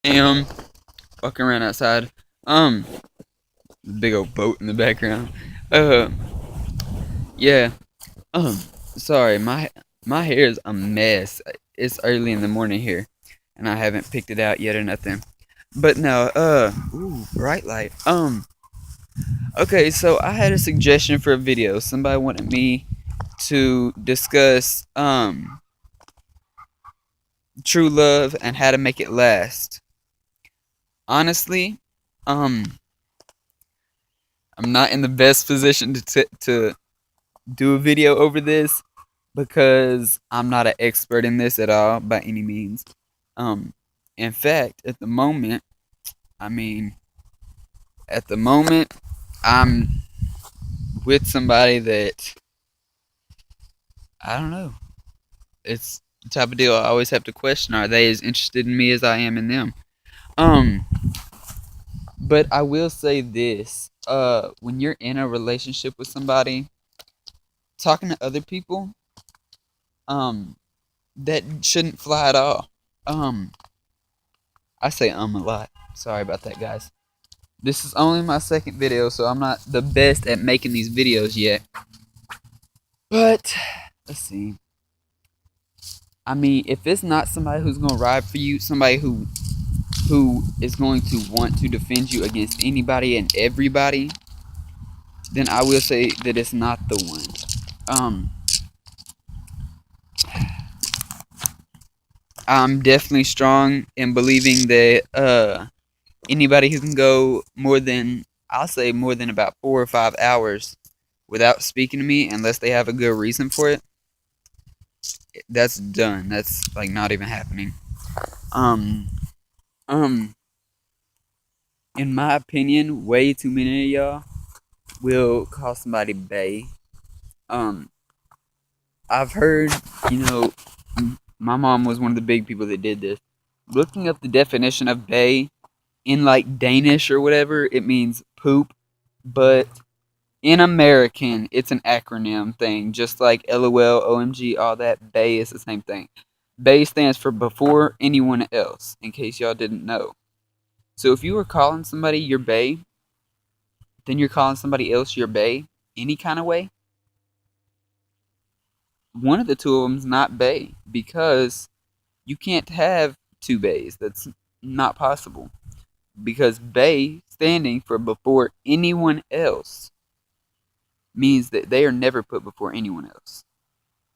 am walking around outside. Um, big old boat in the background. Uh, yeah. Um, sorry, my hair is a mess. It's early in the morning here, and I haven't picked it out yet or nothing. But no, ooh, bright light. Okay, so I had a suggestion for a video. Somebody wanted me to discuss true love and how to make it last. Honestly, um, I'm not in the best position to do a video over this because I'm not an expert in this at all by any means. Um, in fact, I mean, at the moment, I'm with somebody that I don't know. It's the type of deal I always have to question: are they as interested in me as I am in them? Um, but I will say this: when you're in a relationship with somebody, talking to other people, um, that shouldn't fly at all. Um, I say a lot. Sorry about that, guys. This is only my second video, so I'm not the best at making these videos yet. But let's see. I mean, if it's not somebody who's gonna ride for you, somebody who is going to want to defend you against anybody and everybody, then I will say that it's not the one. Um, I'm definitely strong in believing that anybody who can go more than, I'll say more than about 4 or 5 hours without speaking to me unless they have a good reason for it, that's done. That's like not even happening. Um, um, in my opinion, way too many of y'all will call somebody bae. Um, I've heard, you know, my mom was one of the big people that did this. Looking up the definition of bae in like Danish or whatever, it means poop, but in American, it's an acronym thing, just like LOL, OMG, all that. BAE is the same thing. BAE stands for before anyone else, in case y'all didn't know. So if you were calling somebody your bae, then you're calling somebody else your bae any kind of way. One of the two of them's not bae because you can't have two baes. That's not possible. Because bae standing for before anyone else means that they are never put before anyone else.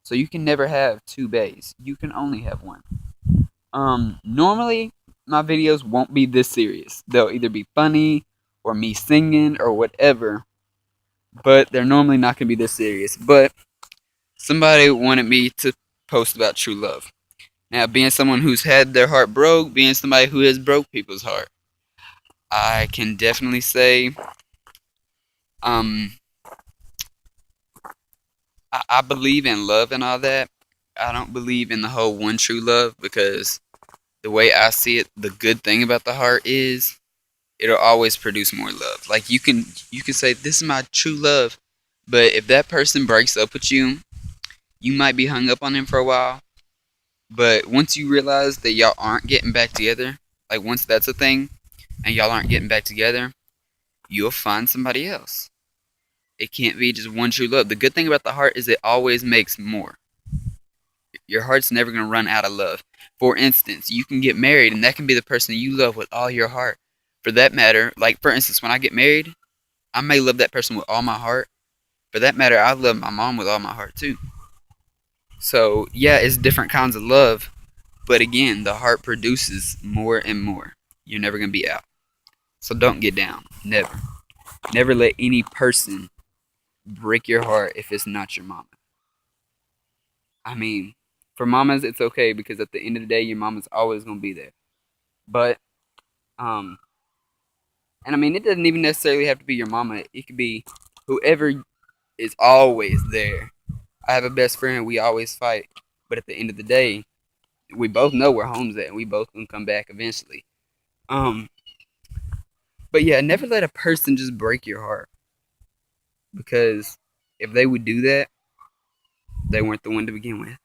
So you can never have two bays. You can only have one. Normally my videos won't be this serious. They'll either be funny or me singing or whatever, but they're normally not gonna be this serious. But somebody wanted me to post about true love. Now, being someone who's had their heart broke, being somebody who has broke people's heart, I can definitely say, um, I believe in love and all that. I don't believe in the whole one true love because the way I see it, the good thing about the heart is it'll always produce more love. Like you can say this is my true love, but if that person breaks up with you, you might be hung up on them for a while. But once you realize that y'all aren't getting back together, like once that's a thing, and y'all aren't getting back together, you'll find somebody else. It can't be just one true love. The good thing about the heart is it always makes more. Your heart's never going to run out of love. For instance, you can get married and that can be the person you love with all your heart. For that matter, like for instance, when I get married, I may love that person with all my heart. For that matter, I love my mom with all my heart too. So, yeah, it's different kinds of love. But again, the heart produces more and more. You're never going to be out. So don't get down. Never. Never let any person break your heart if it's not your mama. I mean, for mamas, it's okay because at the end of the day, your mama's always going to be there. But, um, and I mean, it doesn't even necessarily have to be your mama. It could be whoever is always there. I have a best friend. We always fight. But at the end of the day, we both know where home's at and we both can come back eventually. Um, but yeah, never let a person just break your heart because if they would do that, they weren't the one to begin with.